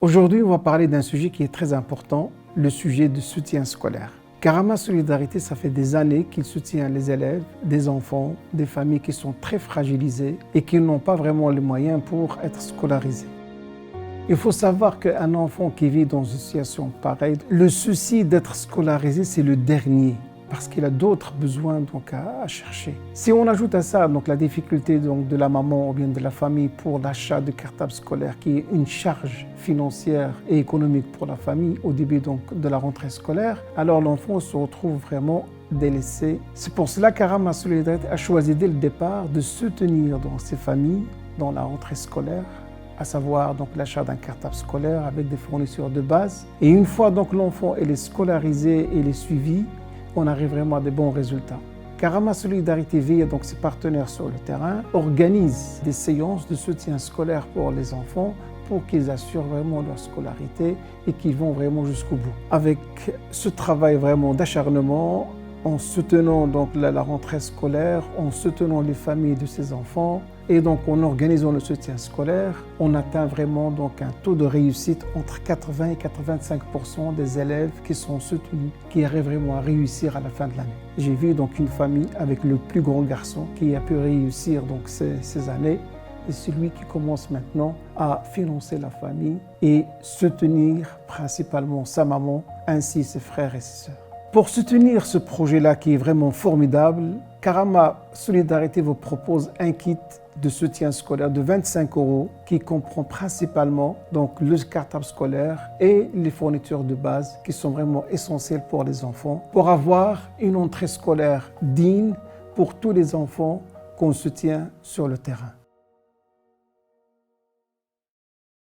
Aujourd'hui, on va parler d'un sujet qui est très important, le sujet du soutien scolaire. Karama Solidarité, ça fait des années qu'il soutient les élèves, des enfants, des familles qui sont très fragilisées et qui n'ont pas vraiment les moyens pour être scolarisés. Il faut savoir qu'un enfant qui vit dans une situation pareille, le souci d'être scolarisé, c'est le dernier, parce qu'il a d'autres besoins à chercher. Si on ajoute à ça la difficulté de la maman ou bien de la famille pour l'achat de cartables scolaires, qui est une charge financière et économique pour la famille au début de la rentrée scolaire, alors l'enfant se retrouve vraiment délaissé. C'est pour cela que Karama Solidarité a choisi dès le départ de soutenir ces familles dans la rentrée scolaire, à savoir l'achat d'un cartable scolaire avec des fournitures de base. Et une fois l'enfant est scolarisé et est suivi, on arrive vraiment à de bons résultats. Karama Solidarité via ses partenaires sur le terrain organise des séances de soutien scolaire pour les enfants pour qu'ils assurent vraiment leur scolarité et qu'ils vont vraiment jusqu'au bout. Avec ce travail vraiment d'acharnement, en soutenant la rentrée scolaire, en soutenant les familles de ces enfants et en organisant le soutien scolaire, on atteint vraiment un taux de réussite entre 80 et 85% des élèves qui sont soutenus, qui arrivent vraiment à réussir à la fin de l'année. J'ai vu une famille avec le plus grand garçon qui a pu réussir ces années et celui qui commence maintenant à financer la famille et soutenir principalement sa maman ainsi ses frères et ses sœurs. Pour soutenir ce projet-là qui est vraiment formidable, Karama Solidarité vous propose un kit de soutien scolaire de 25 € qui comprend principalement le cartable scolaire et les fournitures de base qui sont vraiment essentielles pour les enfants pour avoir une entrée scolaire digne pour tous les enfants qu'on soutient sur le terrain.